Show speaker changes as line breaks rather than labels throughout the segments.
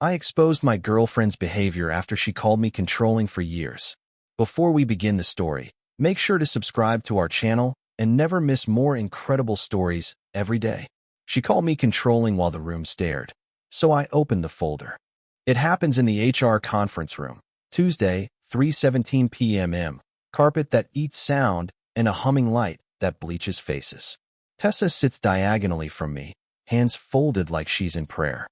I exposed my girlfriend's behavior after she called me controlling for years. Before we begin the story, make sure to subscribe to our channel and never miss more incredible stories every day. She called me controlling while the room stared, so I opened the folder. It happens in the HR conference room. Tuesday, 3:17 p.m. Carpet that eats sound and a humming light that bleaches faces. Tessa sits diagonally from me, hands folded like she's in prayer.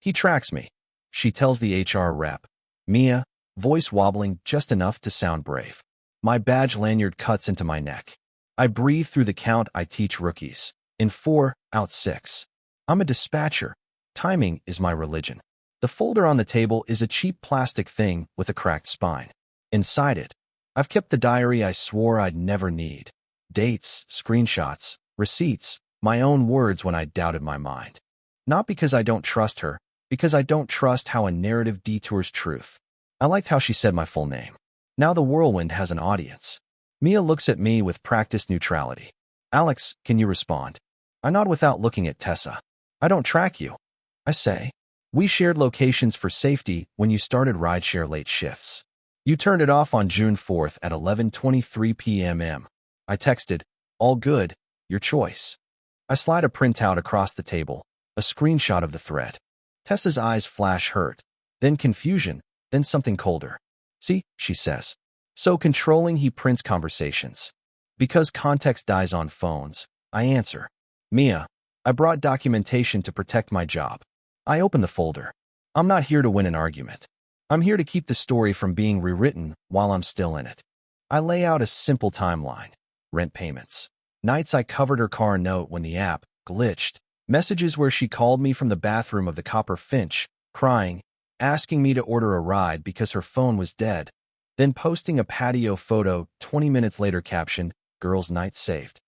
He tracks me. She tells the HR rep. Mia, voice wobbling just enough to sound brave. My badge lanyard cuts into my neck. I breathe through the count I teach rookies. In 4, out 6. I'm a dispatcher. Timing is my religion. The folder on the table is a cheap plastic thing with a cracked spine. Inside it, I've kept the diary I swore I'd never need. Dates, screenshots, receipts, my own words when I doubted my mind. Not because I don't trust her, because I don't trust how a narrative detours truth. I liked how she said my full name. Now the whirlwind has an audience. Mia looks at me with practiced neutrality. Alex, can you respond? I nod without looking at Tessa. I don't track you. I say. We shared locations for safety when you started rideshare late shifts. You turned it off on June 4th at 11:23 p.m. I texted, all good, your choice. I slide a printout across the table, a screenshot of the thread. Tessa's eyes flash hurt, then confusion, then something colder. See, she says. So controlling he prints conversations. Because context dies on phones, I answer. Mia, I brought documentation to protect my job. I open the folder. I'm not here to win an argument. I'm here to keep the story from being rewritten while I'm still in it. I lay out a simple timeline. Rent payments. Nights I covered her car note when the app glitched. Messages where she called me from the bathroom of the Copper Finch, crying, asking me to order a ride because her phone was dead. Then posting a patio photo 20 minutes later captioned, girls' night saved.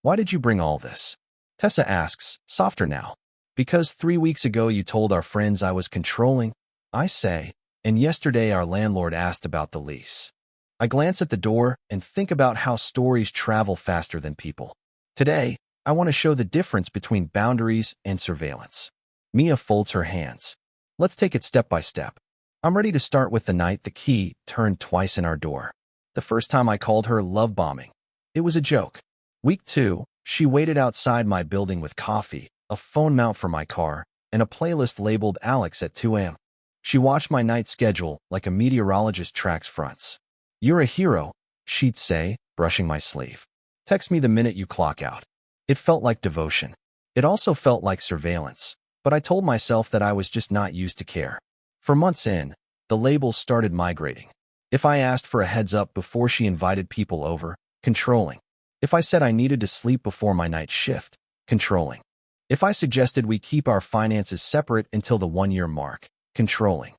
Why did you bring all this? Tessa asks, softer now. Because 3 weeks ago you told our friends I was controlling, I say, and yesterday our landlord asked about the lease. I glance at the door and think about how stories travel faster than people. Today, I want to show the difference between boundaries and surveillance. Mia folds her hands. Let's take it step by step. I'm ready to start with the night the key turned twice in our door. The first time I called her love bombing. It was a joke. Week 2, she waited outside my building with coffee, a phone mount for my car, and a playlist labeled Alex at 2 a.m. She watched my night schedule like a meteorologist tracks fronts. You're a hero, she'd say, brushing my sleeve. Text me the minute you clock out. It felt like devotion. It also felt like surveillance, but I told myself that I was just not used to care. For months in, the labels started migrating. If I asked for a heads up before she invited people over, controlling. If I said I needed to sleep before my night shift, controlling. If I suggested we keep our finances separate until the 1-year mark, controlling.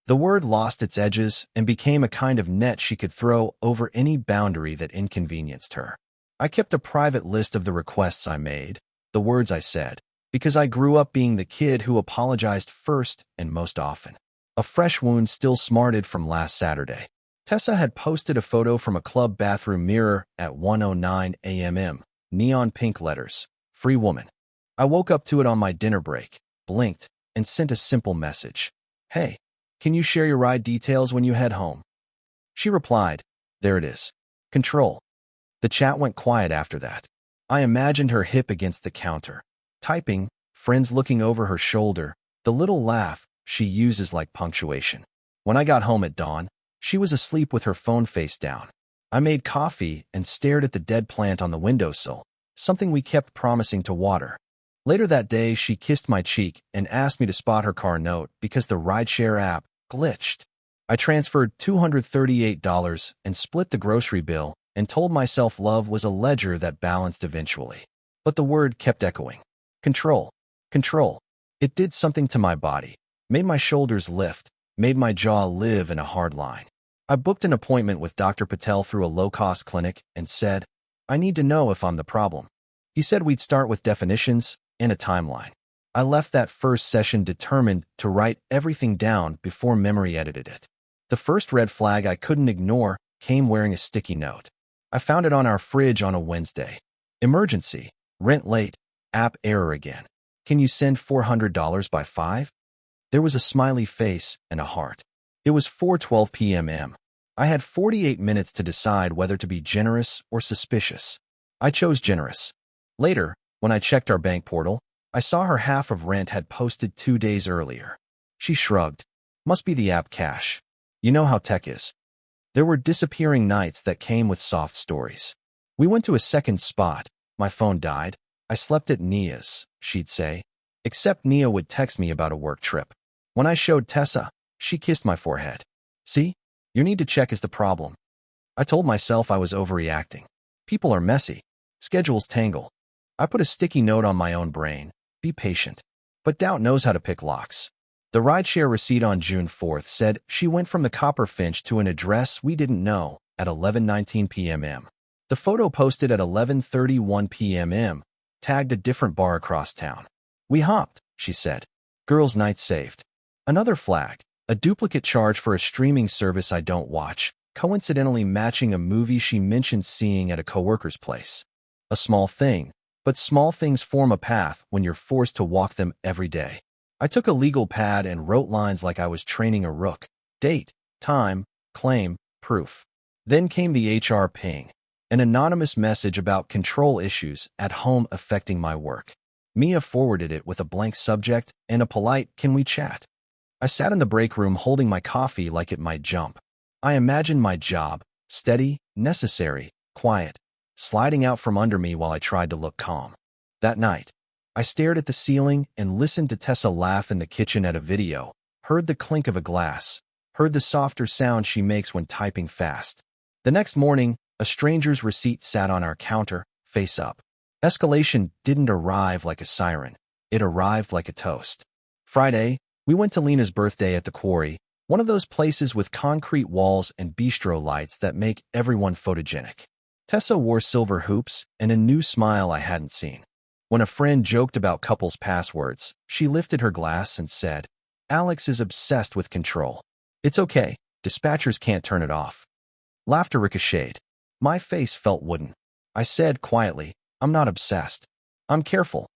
The word lost its edges and became a kind of net she could throw over any boundary that inconvenienced her. I kept a private list of the requests I made, the words I said, because I grew up being the kid who apologized first and most often. A fresh wound still smarted from last Saturday. Tessa had posted a photo from a club bathroom mirror at 1:09 a.m. Neon pink letters, free woman. I woke up to it on my dinner break, blinked, and sent a simple message. Hey, can you share your ride details when you head home? She replied, there it is. Control. The chat went quiet after that. I imagined her hip against the counter, typing, friends looking over her shoulder, the little laugh she uses like punctuation. When I got home at dawn, she was asleep with her phone face down. I made coffee and stared at the dead plant on the windowsill, something we kept promising to water. Later that day, she kissed my cheek and asked me to spot her car note because the rideshare app glitched. I transferred $238 and split the grocery bill and told myself love was a ledger that balanced eventually. But the word kept echoing. Control. Control. It did something to my body, made my shoulders lift, made my jaw live in a hard line. I booked an appointment with Dr. Patel through a low-cost clinic and said, I need to know if I'm the problem. He said we'd start with definitions and a timeline. I left that first session determined to write everything down before memory edited it. The first red flag I couldn't ignore came wearing a sticky note. I found it on our fridge on a Wednesday. Emergency. Rent late. App error again. Can you send $400 by 5? There was a smiley face and a heart. It was 4:12 p.m. I had 48 minutes to decide whether to be generous or suspicious. I chose generous. Later, when I checked our bank portal, I saw her half of rent had posted 2 days earlier. She shrugged. Must be the app Cash. You know how tech is. There were disappearing nights that came with soft stories. We went to a second spot. My phone died. I slept at Nia's, she'd say. Except Nia would text me about a work trip. When I showed Tessa, she kissed my forehead. See? Your need to check is the problem. I told myself I was overreacting. People are messy. Schedules tangle. I put a sticky note on my own brain. Be patient. But doubt knows how to pick locks. The rideshare receipt on June 4th said she went from the Copper Finch to an address we didn't know at 11:19 p.m. The photo posted at 11:31 p.m. tagged a different bar across town. We hopped, she said. Girls' night saved. Another flag, a duplicate charge for a streaming service I don't watch, coincidentally matching a movie she mentioned seeing at a coworker's place. A small thing, but small things form a path when you're forced to walk them every day. I took a legal pad and wrote lines like I was training a rook. Date, time, claim, proof. Then came the HR ping, an anonymous message about control issues at home affecting my work. Mia forwarded it with a blank subject and a polite, "Can we chat?" I sat in the break room holding my coffee like it might jump. I imagined my job, steady, necessary, quiet, sliding out from under me while I tried to look calm. That night, I stared at the ceiling and listened to Tessa laugh in the kitchen at a video, heard the clink of a glass, heard the softer sound she makes when typing fast. The next morning, a stranger's receipt sat on our counter, face up. Escalation didn't arrive like a siren. It arrived like a toast. Friday, we went to Lena's birthday at the Quarry, one of those places with concrete walls and bistro lights that make everyone photogenic. Tessa wore silver hoops and a new smile I hadn't seen. When a friend joked about couples' passwords, she lifted her glass and said, "Alex is obsessed with control. It's okay, dispatchers can't turn it off." Laughter ricocheted. My face felt wooden. I said quietly, "I'm not obsessed. I'm careful."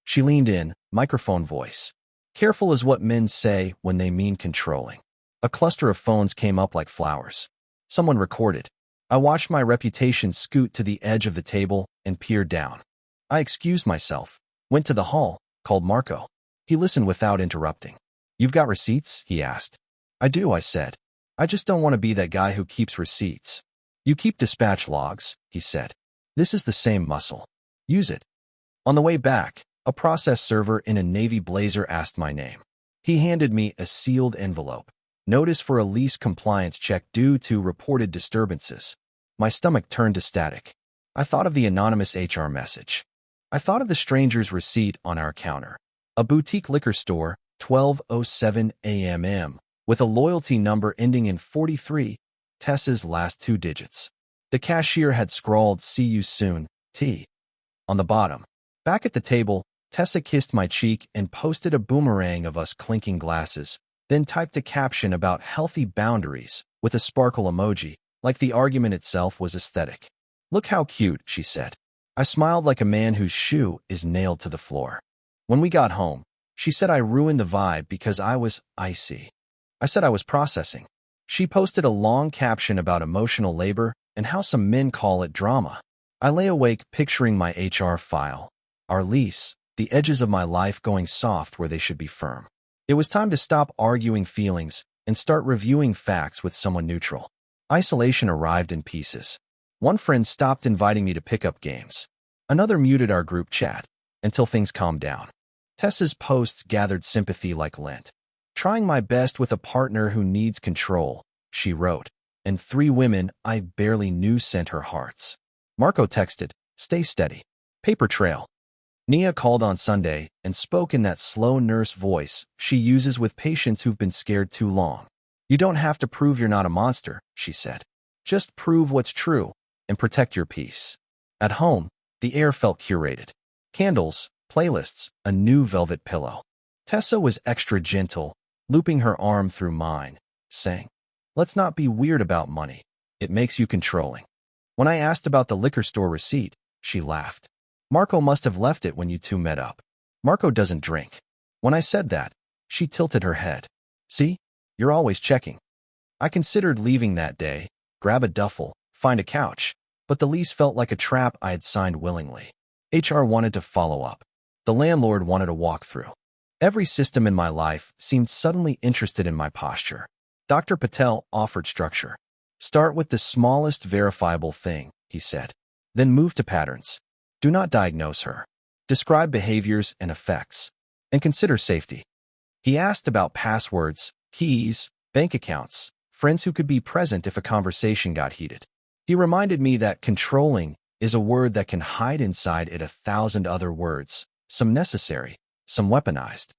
She leaned in, microphone voice. Careful is what men say when they mean controlling. A cluster of phones came up like flowers. Someone recorded. I watched my reputation scoot to the edge of the table and peered down. I excused myself, went to the hall, called Marco. He listened without interrupting. "You've got receipts?" he asked. "I do," I said. "I just don't want to be that guy who keeps receipts." "You keep dispatch logs," he said. "This is the same muscle. Use it." On the way back, a process server in a navy blazer asked my name. He handed me a sealed envelope. Notice for a lease compliance check due to reported disturbances. My stomach turned to static. I thought of the anonymous HR message. I thought of the stranger's receipt on our counter. A boutique liquor store, 12:07 a.m., with a loyalty number ending in 43, Tessa's last 2 digits. The cashier had scrawled, "See you soon, T." on the bottom. Back at the table, Tessa kissed my cheek and posted a boomerang of us clinking glasses, then typed a caption about healthy boundaries with a sparkle emoji, like the argument itself was aesthetic. "Look how cute," she said. I smiled like a man whose shoe is nailed to the floor. When we got home, she said I ruined the vibe because I was icy. I said I was processing. She posted a long caption about emotional labor and how some men call it drama. I lay awake picturing my HR file, our lease, the edges of my life going soft where they should be firm. It was time to stop arguing feelings and start reviewing facts with someone neutral. Isolation arrived in pieces. One friend stopped inviting me to pickup games. Another muted our group chat until things calmed down. Tessa's posts gathered sympathy like lint. "Trying my best with a partner who needs control," she wrote, and 3 women I barely knew sent her hearts. Marco texted, "Stay steady." Paper trail. Nia called on Sunday and spoke in that slow nurse voice she uses with patients who've been scared too long. "You don't have to prove you're not a monster," she said. "Just prove what's true and protect your peace." At home, the air felt curated. Candles, playlists, a new velvet pillow. Tessa was extra gentle, looping her arm through mine, saying, "Let's not be weird about money. It makes you controlling." When I asked about the liquor store receipt, she laughed. "Marco must have left it when you two met up. Marco doesn't drink." When I said that, She tilted her head. See? You're always checking. I considered leaving that day, grab a duffel, find a couch, but the lease felt like a trap I had signed willingly. HR wanted to follow up. The landlord wanted a walkthrough. Every system in my life seemed suddenly interested in my posture. Dr. Patel offered structure. Start with the smallest verifiable thing, he said. Then move to patterns. Do not diagnose her. Describe behaviors and effects. And consider safety. He asked about passwords, keys, bank accounts, friends who could be present if a conversation got heated. He reminded me that controlling is a word that can hide inside it 1,000 other words, some necessary, some weaponized.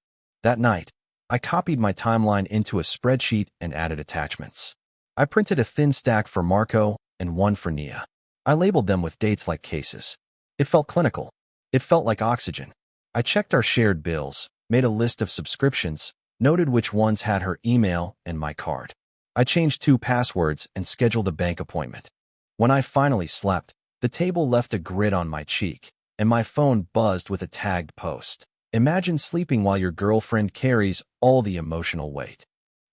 That night, I copied my timeline into a spreadsheet and added attachments. I printed a thin stack for Marco and one for Nia. I labeled them with dates like cases. It felt clinical. It felt like oxygen. I checked our shared bills, made a list of subscriptions, noted which ones had her email and my card. I changed 2 passwords and scheduled a bank appointment. When I finally slept, the table left a grid on my cheek, and my phone buzzed with a tagged post. Imagine sleeping while your girlfriend carries all the emotional weight.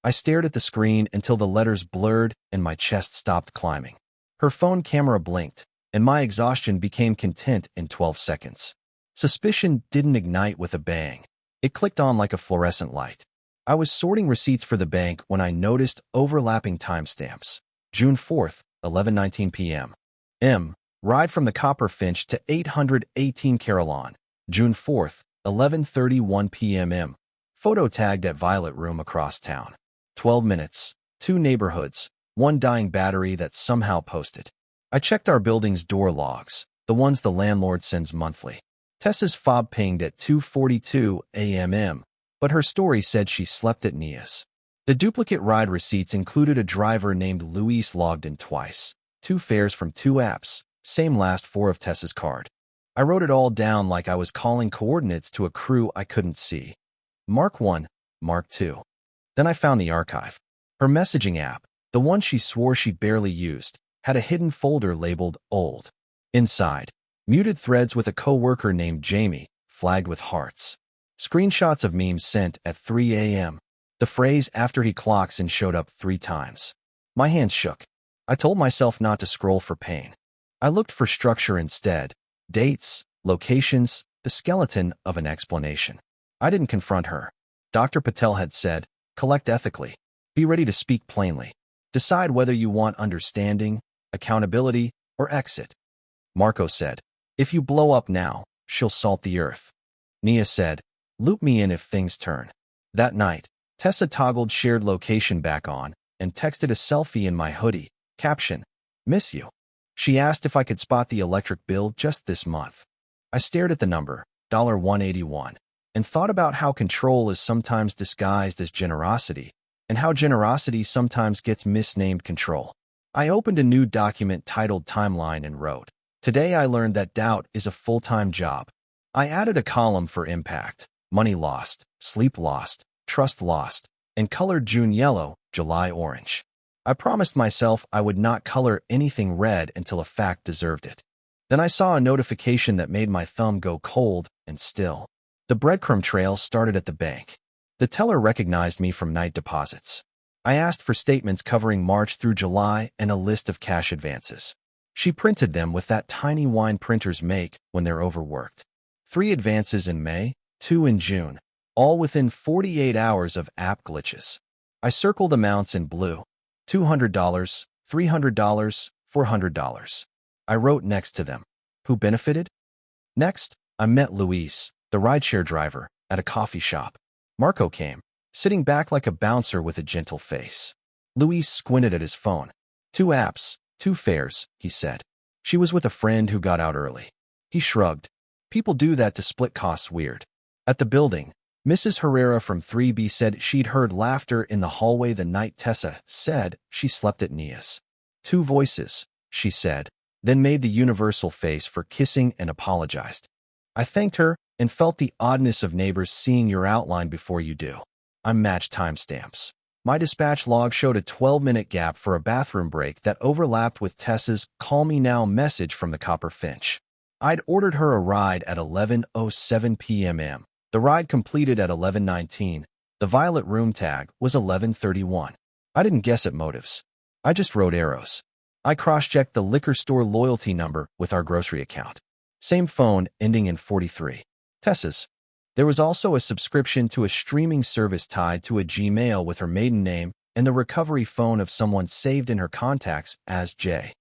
I stared at the screen until the letters blurred and my chest stopped climbing. Her phone camera blinked, and my exhaustion became content in 12 seconds. Suspicion didn't ignite with a bang. It clicked on like a fluorescent light. I was sorting receipts for the bank when I noticed overlapping timestamps. June 4th, 11:19 p.m. Ride from the Copper Finch to 818 Carillon. June 4th, 11:31 p.m. Photo tagged at Violet Room across town. 12 minutes, 2 neighborhoods, 1 dying battery that somehow posted. I checked our building's door logs, the ones the landlord sends monthly. Tessa's fob pinged at 2:42 a.m., but her story said she slept at Nia's. The duplicate ride receipts included a driver named Luis logged in twice, 2 fares from 2 apps, same last 4 of Tessa's card. I wrote it all down like I was calling coordinates to a crew I couldn't see. Mark 1, Mark 2. Then I found the archive. Her messaging app, the one she swore she barely used, had a hidden folder labeled Old. Inside, muted threads with a co-worker named Jamie, flagged with hearts. Screenshots of memes sent at 3 a.m. The phrase "after he clocks in" showed up 3 times. My hands shook. I told myself not to scroll for pain. I looked for structure instead. Dates, locations, the skeleton of an explanation. I didn't confront her. Dr. Patel had said, collect ethically. Be ready to speak plainly. Decide whether you want understanding, accountability, or exit. Marco said, if you blow up now, she'll salt the earth. Nia said, loop me in if things turn. That night, Tessa toggled shared location back on and texted a selfie in my hoodie. Caption, miss you. She asked if I could spot the electric bill just this month. I stared at the number, $181, and thought about how control is sometimes disguised as generosity, and how generosity sometimes gets misnamed control. I opened a new document titled Timeline and wrote, today I learned that doubt is a full-time job. I added a column for impact, money lost, sleep lost, trust lost, and colored June yellow, July orange. I promised myself I would not color anything red until a fact deserved it. Then I saw a notification that made my thumb go cold and still. The breadcrumb trail started at the bank. The teller recognized me from night deposits. I asked for statements covering March through July and a list of cash advances. She printed them with that tiny wine printers make when they're overworked. 3 advances in May, 2 in June, all within 48 hours of app glitches. I circled amounts in blue. $200, $300, $400. I wrote next to them. Who benefited? Next, I met Luis, the rideshare driver, at a coffee shop. Marco came, sitting back like a bouncer with a gentle face. Luis squinted at his phone. 2 apps, 2 fares, he said. She was with a friend who got out early. He shrugged. People do that to split costs weird. At the building, Mrs. Herrera from 3B said she'd heard laughter in the hallway the night Tessa said she slept at Nia's. 2 voices, she said, then made the universal face for kissing and apologized. I thanked her and felt the oddness of neighbors seeing your outline before you do. I matched timestamps. My dispatch log showed a 12-minute gap for a bathroom break that overlapped with Tessa's "Call me now" message from the Copper Finch. I'd ordered her a ride at 11:07 p.m. The ride completed at 11:19, The violet room tag was 1131. I didn't guess at motives. I just wrote arrows. I cross-checked the liquor store loyalty number with our grocery account. Same phone ending in 43. Tessa's. There was also a subscription to a streaming service tied to a Gmail with her maiden name and the recovery phone of someone saved in her contacts as J.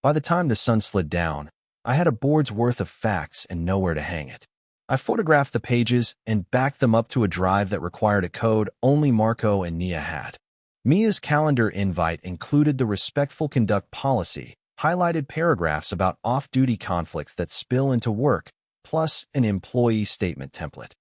By the time the sun slid down, I had a board's worth of facts and nowhere to hang it. I photographed the pages and backed them up to a drive that required a code only Marco and Nia had. Mia's calendar invite included the respectful conduct policy, highlighted paragraphs about off-duty conflicts that spill into work, plus an employee statement template.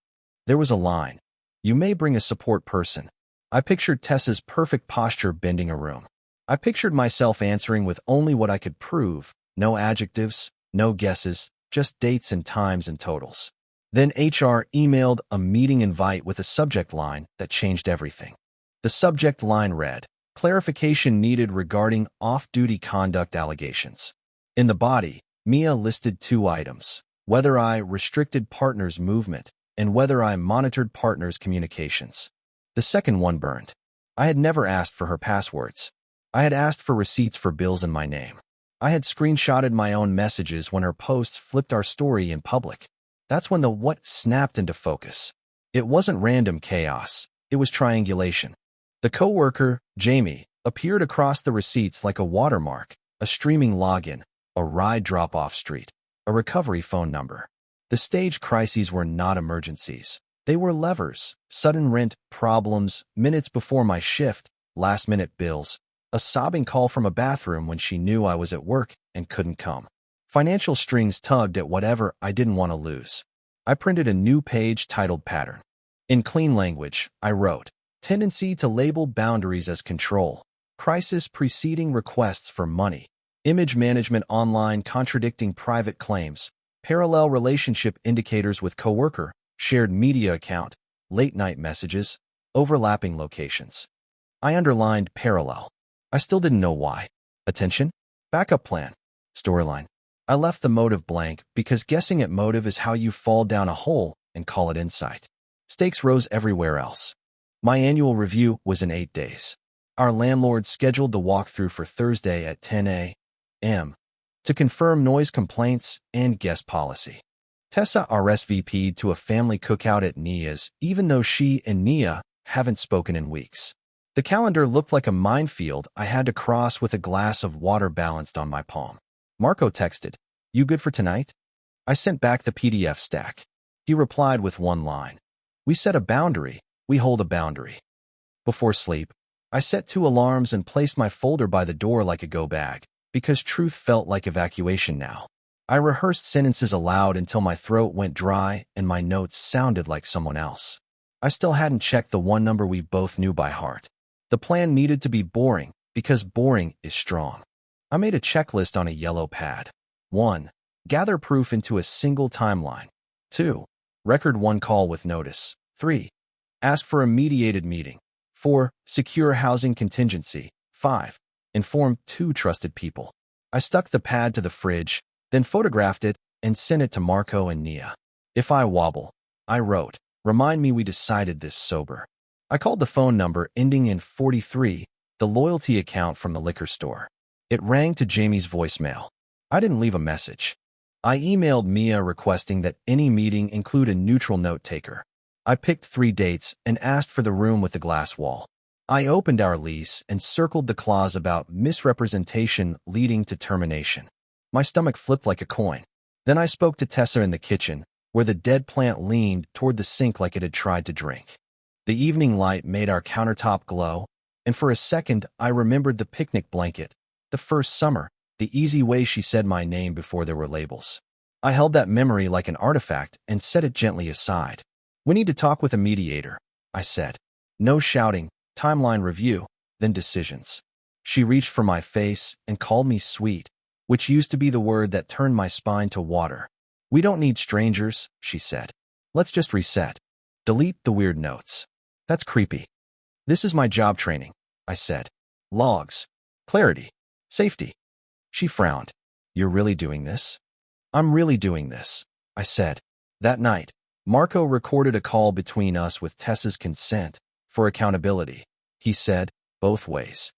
There was a line, "You may bring a support person." I pictured Tessa's perfect posture bending a room. I pictured myself answering with only what I could prove, no adjectives, no guesses, just dates and times and totals. Then HR emailed a meeting invite with a subject line that changed everything. The subject line read, "Clarification needed regarding off-duty conduct allegations." In the body, Mia listed 2 items, whether I restricted partners' movement and whether I monitored partners' communications. The second one burned. I had never asked for her passwords. I had asked for receipts for bills in my name. I had screenshotted my own messages when her posts flipped our story in public. That's when the what snapped into focus. It wasn't random chaos. It was triangulation. The coworker, Jamie, appeared across the receipts like a watermark, a streaming login, a ride drop-off street, a recovery phone number. The staged crises were not emergencies. They were levers, sudden rent problems, minutes before my shift, last-minute bills, a sobbing call from a bathroom when she knew I was at work and couldn't come. Financial strings tugged at whatever I didn't want to lose. I printed a new page titled Pattern. In clean language, I wrote, "Tendency to label boundaries as control. Crisis preceding requests for money. Image management online contradicting private claims. Parallel relationship indicators with coworker. Shared media account. Late-night messages. Overlapping locations." I underlined parallel. I still didn't know why. Attention? Backup plan. Storyline. I left the motive blank because guessing at motive is how you fall down a hole and call it insight. Stakes rose everywhere else. My annual review was in 8 days. Our landlord scheduled the walkthrough for Thursday at 10 a.m. to confirm noise complaints and guest policy. Tessa RSVP'd to a family cookout at Nia's, even though she and Nia haven't spoken in weeks. The calendar looked like a minefield I had to cross with a glass of water balanced on my palm. Marco texted, "You good for tonight?" I sent back the PDF stack. He replied with one line, "We set a boundary, we hold a boundary." Before sleep, I set 2 alarms and placed my folder by the door like a go bag, because truth felt like evacuation now. I rehearsed sentences aloud until my throat went dry and my notes sounded like someone else. I still hadn't checked the one number we both knew by heart. The plan needed to be boring, because boring is strong. I made a checklist on a yellow pad. 1. Gather proof into a single timeline. 2. Record 1 call with notice. 3. Ask for a mediated meeting. 4. Secure housing contingency. 5. Inform 2 trusted people. I stuck the pad to the fridge, then photographed it and sent it to Marco and Nia. If I wobble, I wrote, "Remind me we decided this sober." I called the phone number ending in 43, the loyalty account from the liquor store. It rang to Jamie's voicemail. I didn't leave a message. I emailed Mia requesting that any meeting include a neutral note taker. I picked 3 dates and asked for the room with the glass wall. I opened our lease and circled the clause about misrepresentation leading to termination. My stomach flipped like a coin. Then I spoke to Tessa in the kitchen, where the dead plant leaned toward the sink like it had tried to drink. The evening light made our countertop glow, and for a second I remembered the picnic blanket, the first summer, the easy way she said my name before there were labels. I held that memory like an artifact and set it gently aside. "We need to talk with a mediator," I said. "No shouting, timeline review, then decisions." She reached for my face and called me sweet, which used to be the word that turned my spine to water. "We don't need strangers," she said. "Let's just reset. Delete the weird notes. That's creepy." "This is my job training," I said. "Logs. Clarity. Safety." She frowned. "You're really doing this?" "I'm really doing this," I said. That night, Marco recorded a call between us with Tessa's consent, for accountability, he said, both ways.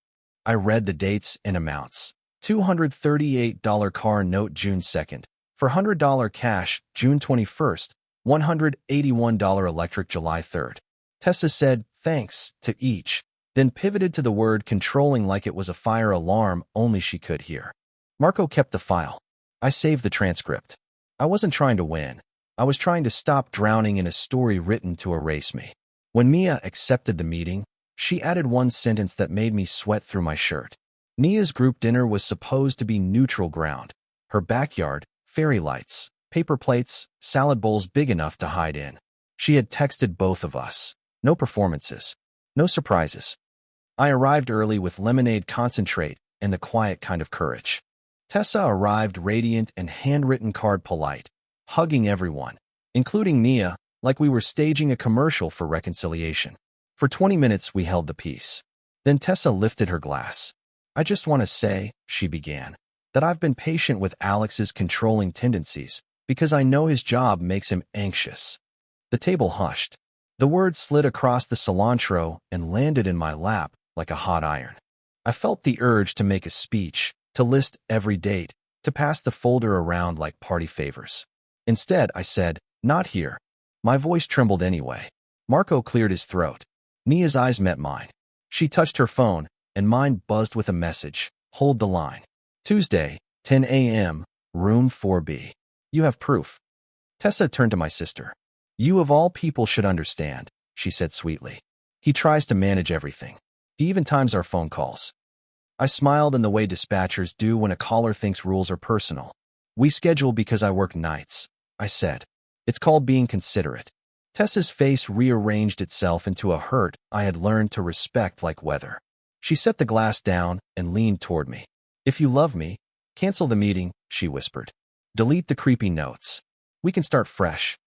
I read the dates and amounts. $238 car note June 2nd, for $100 cash June 21st, $181 electric July 3rd. Tessa said thanks to each, then pivoted to the word controlling like it was a fire alarm only she could hear. Marco kept the file. I saved the transcript. I wasn't trying to win. I was trying to stop drowning in a story written to erase me. When Mia accepted the meeting, she added one sentence that made me sweat through my shirt. Nia's group dinner was supposed to be neutral ground. Her backyard, fairy lights, paper plates, salad bowls big enough to hide in. She had texted both of us. No performances. No surprises. I arrived early with lemonade concentrate and the quiet kind of courage. Tessa arrived radiant and handwritten card polite, hugging everyone, including Nia, like we were staging a commercial for reconciliation. For 20 minutes we held the peace. Then Tessa lifted her glass. I just want to say, she began, that I've been patient with Alex's controlling tendencies because I know his job makes him anxious. The table hushed. The word slid across the cilantro and landed in my lap like a hot iron. I felt the urge to make a speech, to list every date, to pass the folder around like party favors. Instead, I said, not here. My voice trembled anyway. Marco cleared his throat. Nia's eyes met mine. She touched her phone, and mine buzzed with a message. Hold the line. Tuesday, 10 a.m., room 4B. You have proof. Tessa turned to my sister. You of all people should understand, she said sweetly. He tries to manage everything. He even times our phone calls. I smiled in the way dispatchers do when a caller thinks rules are personal. We schedule because I work nights, I said. It's called being considerate. Tessa's face rearranged itself into a hurt I had learned to respect like weather. She set the glass down and leaned toward me. If you love me, cancel the meeting, she whispered. Delete the creepy notes. We can start fresh.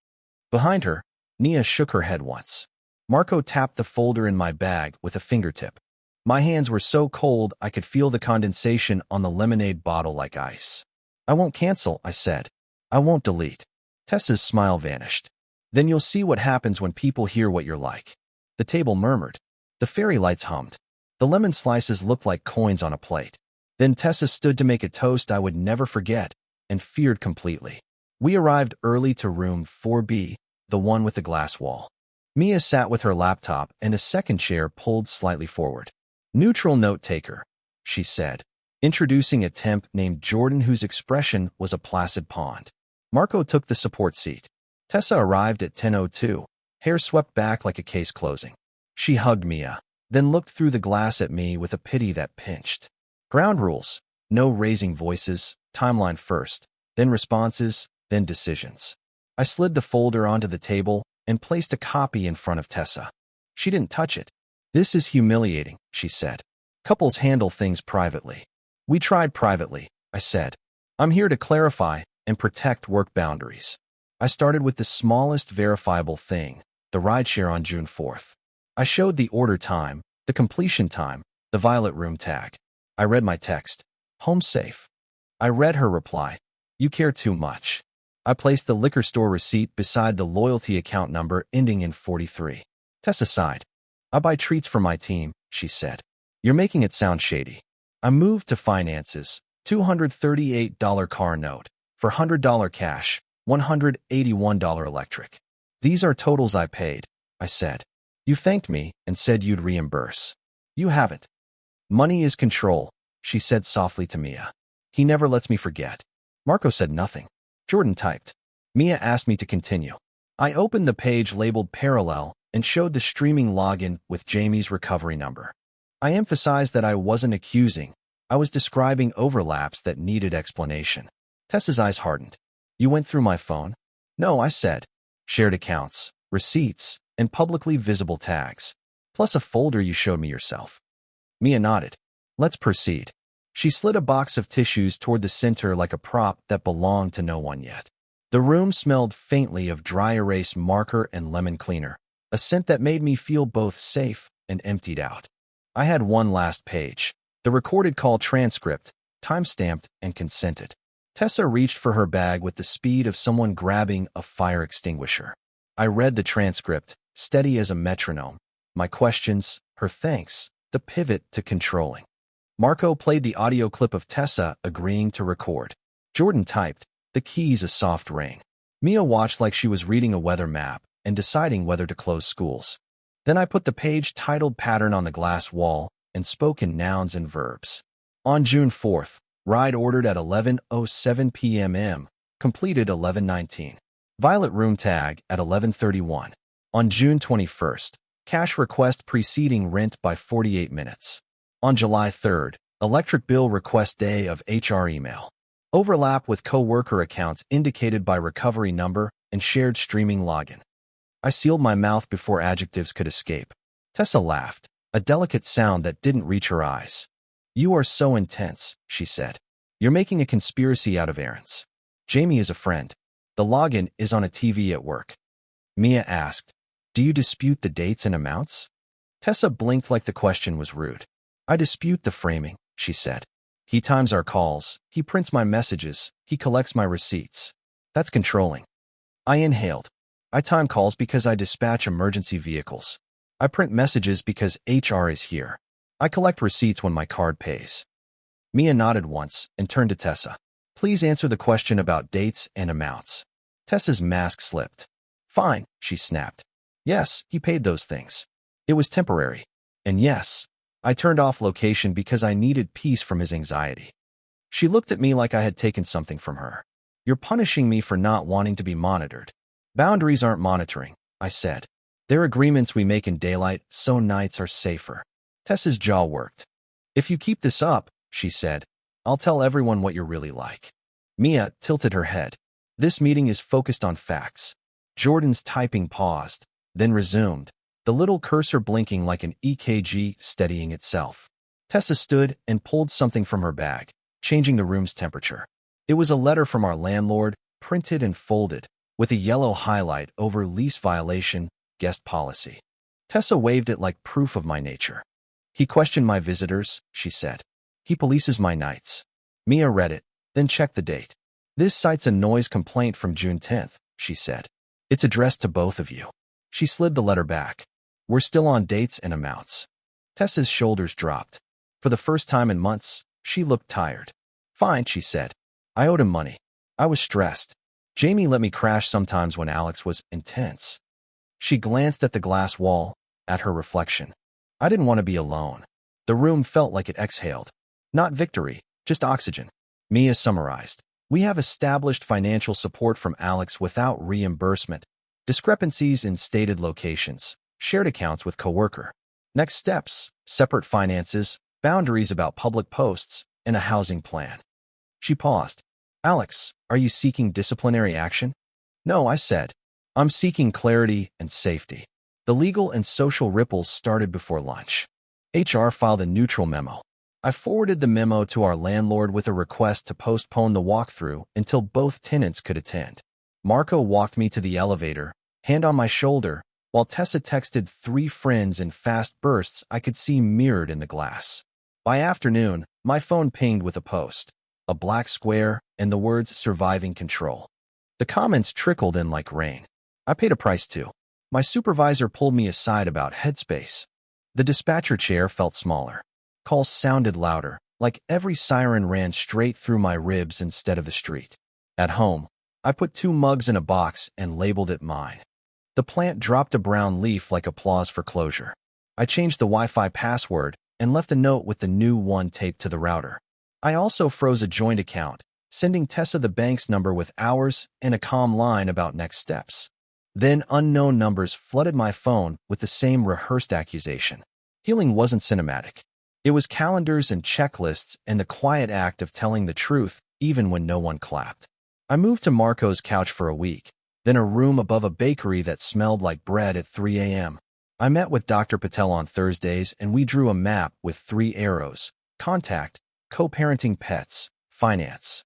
Behind her, Nia shook her head once. Marco tapped the folder in my bag with a fingertip. My hands were so cold I could feel the condensation on the lemonade bottle like ice. I won't cancel, I said. I won't delete. Tessa's smile vanished. Then you'll see what happens when people hear what you're like. The table murmured. The fairy lights hummed. The lemon slices looked like coins on a plate. Then Tessa stood to make a toast I would never forget, and feared completely. We arrived early to room 4B, the one with the glass wall. Mia sat with her laptop and a second chair pulled slightly forward. Neutral note taker, she said, introducing a temp named Jordan whose expression was a placid pond. Marco took the support seat. Tessa arrived at 10:02, hair swept back like a case closing. She hugged Mia, then looked through the glass at me with a pity that pinched. Ground rules, no raising voices, timeline first, then responses, then decisions. I slid the folder onto the table and placed a copy in front of Tessa. She didn't touch it. This is humiliating, she said. Couples handle things privately. We tried privately, I said. I'm here to clarify and protect work boundaries. I started with the smallest verifiable thing, the rideshare on June 4th. I showed the order time, the completion time, the violet room tag. I read my text. Home safe. I read her reply. You care too much. I placed the liquor store receipt beside the loyalty account number ending in 43. Tessa sighed. I buy treats for my team, she said. You're making it sound shady. I moved to finances, $238 car note, for $100 cash, $181 electric. These are totals I paid, I said. You thanked me and said you'd reimburse. You haven't. Money is control, she said softly to Mia. He never lets me forget. Marco said nothing. Jordan typed. Mia asked me to continue. I opened the page labeled parallel and showed the streaming login with Jamie's recovery number. I emphasized that I wasn't accusing. I was describing overlaps that needed explanation. Tessa's eyes hardened. You went through my phone? No, I said. Shared accounts, receipts, and publicly visible tags, plus a folder you showed me yourself. Mia nodded. Let's proceed. She slid a box of tissues toward the center like a prop that belonged to no one yet. The room smelled faintly of dry erase marker and lemon cleaner, a scent that made me feel both safe and emptied out. I had one last page, the recorded call transcript, time-stamped and consented. Tessa reached for her bag with the speed of someone grabbing a fire extinguisher. I read the transcript, steady as a metronome. My questions, her thanks, the pivot to controlling. Marco played the audio clip of Tessa agreeing to record. Jordan typed, "The key's a soft ring." Mia watched like she was reading a weather map and deciding whether to close schools. Then I put the page titled pattern on the glass wall and spoke in nouns and verbs. On June 4th, ride ordered at 11:07 p.m. completed 11:19. Violet room tag at 11:31. On June 21st, cash request preceding rent by 48 minutes. On July 3rd, electric bill request day of HR email. Overlap with co-worker accounts indicated by recovery number and shared streaming login. I sealed my mouth before adjectives could escape. Tessa laughed, a delicate sound that didn't reach her eyes. "You are so intense," she said. "You're making a conspiracy out of errands. Jamie is a friend. The login is on a TV at work." Mia asked, "Do you dispute the dates and amounts?" Tessa blinked like the question was rude. "I dispute the framing," she said. "He times our calls, he prints my messages, he collects my receipts. That's controlling." I inhaled. "I time calls because I dispatch emergency vehicles. I print messages because HR is here. I collect receipts when my card pays." Mia nodded once and turned to Tessa. "Please answer the question about dates and amounts." Tessa's mask slipped. "Fine," she snapped. "Yes, he paid those things. It was temporary. And yes, I turned off location because I needed peace from his anxiety." She looked at me like I had taken something from her. "You're punishing me for not wanting to be monitored." "Boundaries aren't monitoring," I said. "They're agreements we make in daylight so nights are safer." Tessa's jaw worked. "If you keep this up," she said, "I'll tell everyone what you're really like." Mia tilted her head. "This meeting is focused on facts." Jordan's typing paused, then resumed, the little cursor blinking like an EKG steadying itself. Tessa stood and pulled something from her bag, changing the room's temperature. It was a letter from our landlord, printed and folded, with a yellow highlight over lease violation, guest policy. Tessa waved it like proof of my nature. "He questioned my visitors," she said. "He polices my nights." Mia read it, then checked the date. "This cites a noise complaint from June 10th, she said. "It's addressed to both of you." She slid the letter back. "We're still on dates and amounts." Tessa's shoulders dropped. For the first time in months, she looked tired. "Fine," she said. "I owed him money. I was stressed. Jamie let me crash sometimes when Alex was intense." She glanced at the glass wall, at her reflection. I didn't want to be alone. The room felt like it exhaled. Not victory, just oxygen. Mia summarized. "We have established financial support from Alex without reimbursement, discrepancies in stated locations, shared accounts with coworker. Next steps, separate finances, boundaries about public posts, and a housing plan." She paused. "Alex, are you seeking disciplinary action?" "No," I said. "I'm seeking clarity and safety." The legal and social ripples started before lunch. HR filed a neutral memo. I forwarded the memo to our landlord with a request to postpone the walkthrough until both tenants could attend. Marco walked me to the elevator, hand on my shoulder, while Tessa texted 3 friends in fast bursts I could see mirrored in the glass. By afternoon, my phone pinged with a post, a black square, and the words "surviving control." The comments trickled in like rain. I paid a price too. My supervisor pulled me aside about headspace. The dispatcher chair felt smaller. Calls sounded louder, like every siren ran straight through my ribs instead of the street. At home, I put 2 mugs in a box and labeled it mine. The plant dropped a brown leaf like applause for closure. I changed the Wi-Fi password and left a note with the new one taped to the router. I also froze a joint account, sending Tessa the bank's number with hours and a calm line about next steps. Then unknown numbers flooded my phone with the same rehearsed accusation. Healing wasn't cinematic. It was calendars and checklists and the quiet act of telling the truth even when no one clapped. I moved to Marco's couch for a week, then a room above a bakery that smelled like bread at 3 a.m. I met with Dr. Patel on Thursdays and we drew a map with 3 arrows: contact, co-parenting pets, finance.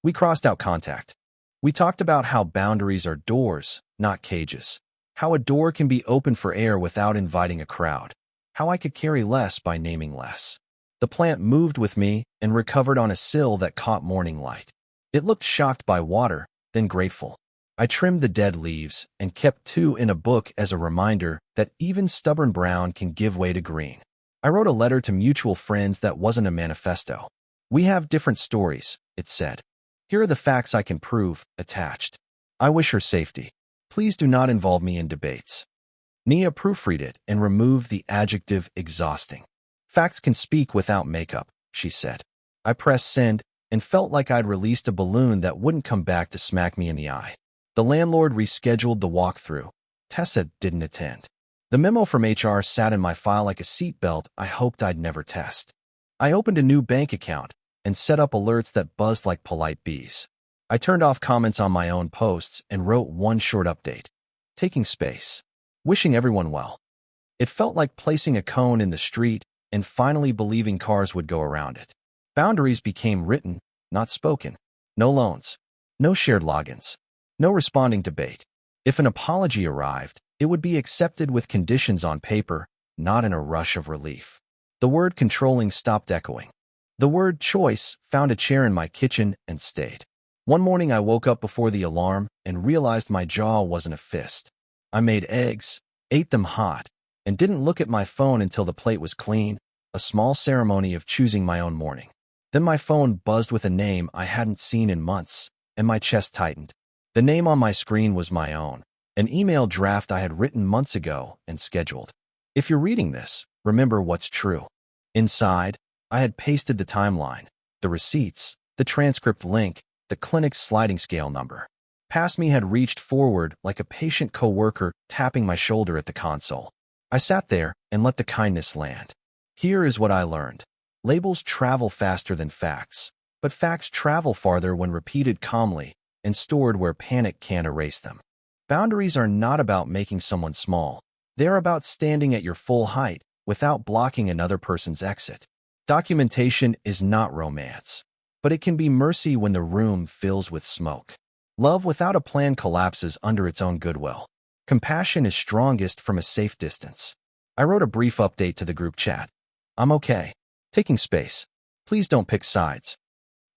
We crossed out contact. We talked about how boundaries are doors, not cages. How a door can be open for air without inviting a crowd. How I could carry less by naming less. The plant moved with me and recovered on a sill that caught morning light. It looked shocked by water, then grateful. I trimmed the dead leaves and kept 2 in a book as a reminder that even stubborn brown can give way to green. I wrote a letter to mutual friends that wasn't a manifesto. We have different stories, it said. Here are the facts I can prove, attached. I wish her safety. Please do not involve me in debates. Nia proofread it and removed the adjective exhausting. Facts can speak without makeup, she said. I pressed send and felt like I'd released a balloon that wouldn't come back to smack me in the eye. The landlord rescheduled the walkthrough. Tessa didn't attend. The memo from HR sat in my file like a seatbelt I hoped I'd never test. I opened a new bank account and set up alerts that buzzed like polite bees. I turned off comments on my own posts and wrote one short update. Taking space. Wishing everyone well. It felt like placing a cone in the street and finally believing cars would go around it. Boundaries became written, not spoken. No loans. No shared logins. No responding debate. If an apology arrived, it would be accepted with conditions on paper, not in a rush of relief. The word controlling stopped echoing. The word choice found a chair in my kitchen and stayed. One morning I woke up before the alarm and realized my jaw wasn't a fist. I made eggs, ate them hot, and didn't look at my phone until the plate was clean, a small ceremony of choosing my own morning. Then my phone buzzed with a name I hadn't seen in months, and my chest tightened. The name on my screen was my own, an email draft I had written months ago and scheduled. If you're reading this, remember what's true. Inside, I had pasted the timeline, the receipts, the transcript link, the clinic's sliding scale number. Past me had reached forward like a patient coworker tapping my shoulder at the console. I sat there and let the kindness land. Here is what I learned. Labels travel faster than facts, but facts travel farther when repeated calmly and stored where panic can't erase them. Boundaries are not about making someone small. They are about standing at your full height without blocking another person's exit. Documentation is not romance, but it can be mercy when the room fills with smoke. Love without a plan collapses under its own goodwill. Compassion is strongest from a safe distance. I wrote a brief update to the group chat. I'm okay. Taking space. Please don't pick sides.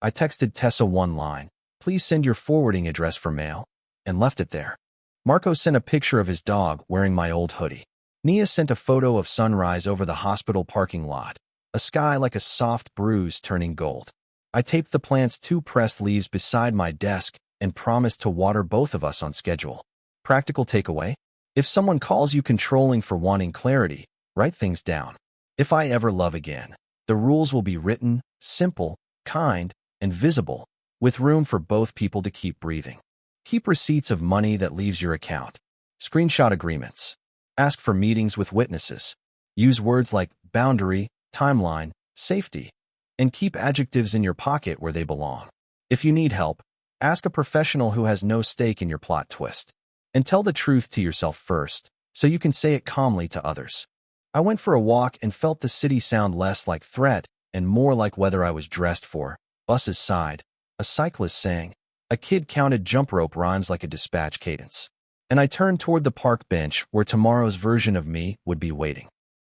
I texted Tessa one line. Please send your forwarding address for mail, and left it there. Marco sent a picture of his dog wearing my old hoodie. Nia sent a photo of sunrise over the hospital parking lot, a sky like a soft bruise turning gold. I taped the plant's 2 pressed leaves beside my desk and promised to water both of us on schedule. Practical takeaway? If someone calls you controlling for wanting clarity, write things down. If I ever love again, the rules will be written, simple, kind, and visible, with room for both people to keep breathing. Keep receipts of money that leaves your account. Screenshot agreements. Ask for meetings with witnesses. Use words like boundary, timeline, safety, and keep adjectives in your pocket where they belong. If you need help, ask a professional who has no stake in your plot twist. And tell the truth to yourself first, so you can say it calmly to others. I went for a walk and felt the city sound less like threat and more like weather I was dressed for. Buses sighed. A cyclist sang. A kid counted jump rope rhymes like a dispatch cadence. And I turned toward the park bench where tomorrow's version of me would be waiting.